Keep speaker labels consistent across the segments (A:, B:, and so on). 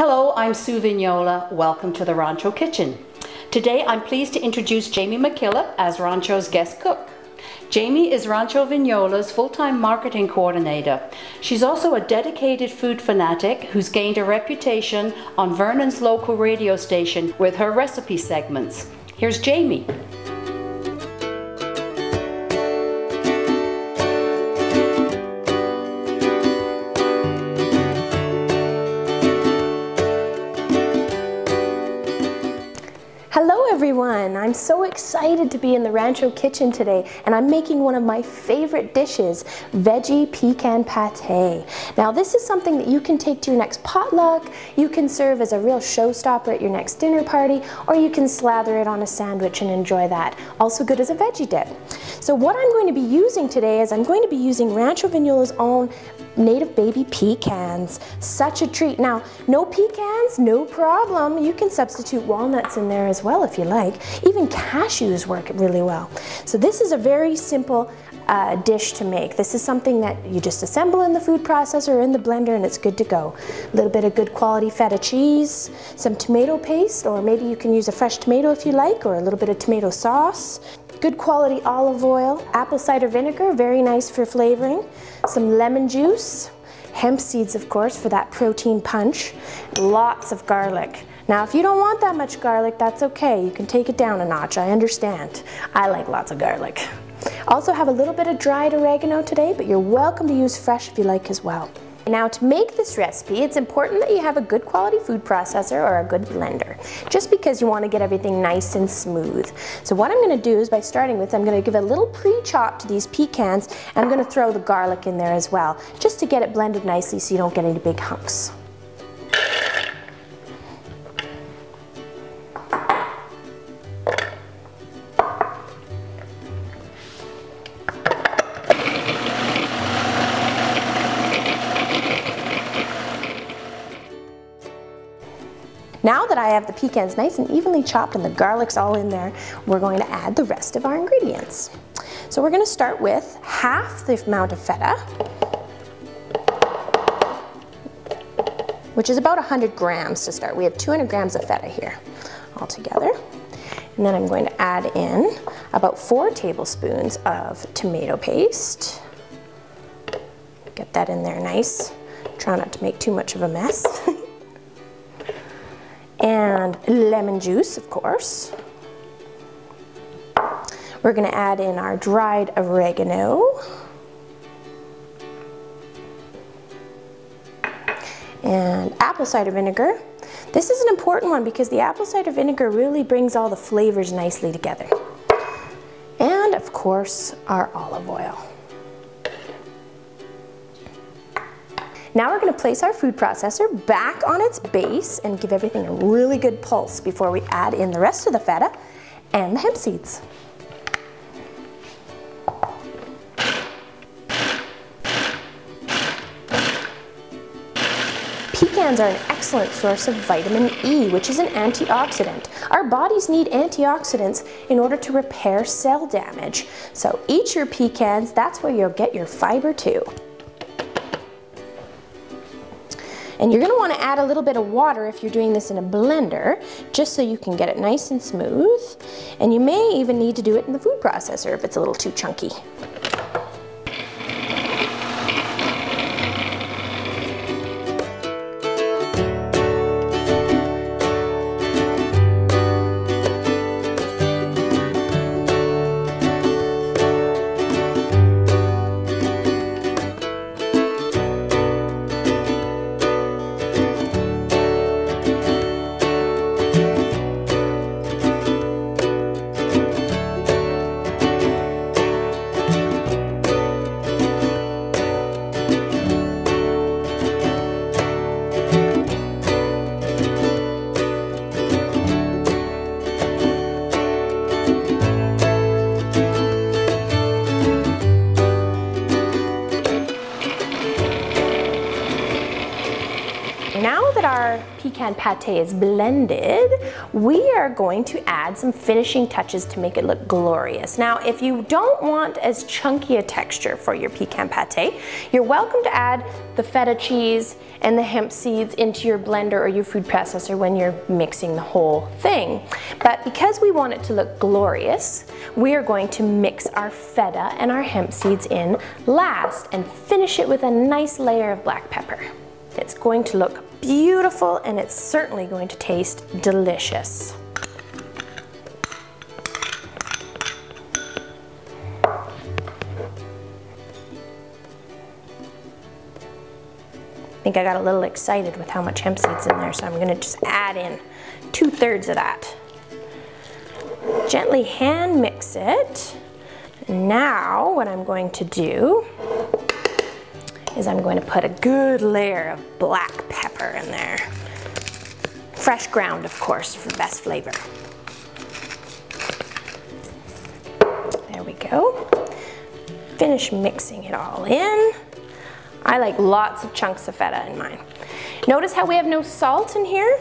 A: Hello, I'm Sue Vignola. Welcome to the Rancho Kitchen. Today I'm pleased to introduce Jamie McKillop as Rancho's guest cook. Jamie is Rancho Vignola's full-time marketing coordinator. She's also a dedicated food fanatic who's gained a reputation on Vernon's local radio station with her recipe segments. Here's Jamie.
B: Hello everyone! I'm so excited to be in the Rancho Kitchen today, and I'm making one of my favorite dishes, veggie pecan pate. Now this is something that you can take to your next potluck, you can serve as a real showstopper at your next dinner party, or you can slather it on a sandwich and enjoy that. Also good as a veggie dip. So what I'm going to be using today is I'm going to be using Rancho Vignola's own native baby pecans. Such a treat. Now, no pecans, no problem. You can substitute walnuts in there as well if you like. Even cashews work really well. So this is a very simple dish to make. This is something that you just assemble in the food processor or in the blender and it's good to go. A little bit of good quality feta cheese, some tomato paste, or maybe you can use a fresh tomato if you like, or a little bit of tomato sauce. Good quality olive oil, apple cider vinegar, very nice for flavoring, some lemon juice, hemp seeds of course for that protein punch, lots of garlic. Now if you don't want that much garlic, that's okay, you can take it down a notch, I understand. I like lots of garlic. Also have a little bit of dried oregano today, but you're welcome to use fresh if you like as well. Now to make this recipe, it's important that you have a good quality food processor or a good blender, just because you want to get everything nice and smooth. So what I'm going to do is, by starting with, I'm going to give a little pre-chop to these pecans, and I'm going to throw the garlic in there as well, just to get it blended nicely so you don't get any big hunks. Now that I have the pecans nice and evenly chopped and the garlic's all in there, we're going to add the rest of our ingredients. So we're going to start with half the amount of feta, which is about 100 grams to start. We have 200 grams of feta here all together. And then I'm going to add in about 4 tablespoons of tomato paste. Get that in there nice. Try not to make too much of a mess. And lemon juice, of course. We're going to add in our dried oregano. And apple cider vinegar. This is an important one because the apple cider vinegar really brings all the flavors nicely together. And of course, our olive oil. Now we're going to place our food processor back on its base and give everything a really good pulse before we add in the rest of the feta and the hemp seeds. Pecans are an excellent source of vitamin E, which is an antioxidant. Our bodies need antioxidants in order to repair cell damage. So eat your pecans, that's where you'll get your fiber too. And you're going to want to add a little bit of water if you're doing this in a blender, just so you can get it nice and smooth. And you may even need to do it in the food processor if it's a little too chunky. our pecan pate is blended, we are going to add some finishing touches to make it look glorious. Now, if you don't want as chunky a texture for your pecan pate, you're welcome to add the feta cheese and the hemp seeds into your blender or your food processor when you're mixing the whole thing. But because we want it to look glorious, we are going to mix our feta and our hemp seeds in last and finish it with a nice layer of black pepper. It's going to look beautiful and it's certainly going to taste delicious. I think I got a little excited with how much hemp seeds in there, so I'm going to just add in 2/3 of that. Gently hand mix it. Now what I'm going to do is I'm going to put a good layer of black pepper in there. Fresh ground, of course, for the best flavor. There we go. Finish mixing it all in. I like lots of chunks of feta in mine. Notice how we have no salt in here?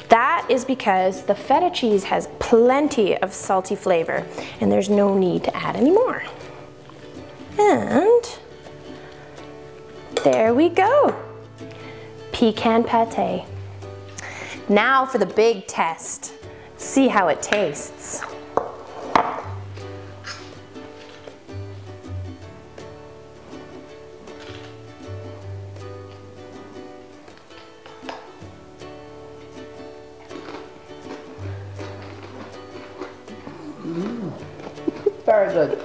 B: That is because the feta cheese has plenty of salty flavor and there's no need to add any more. And there we go. Pecan pate. Now for the big test. See how it tastes.
A: Very good.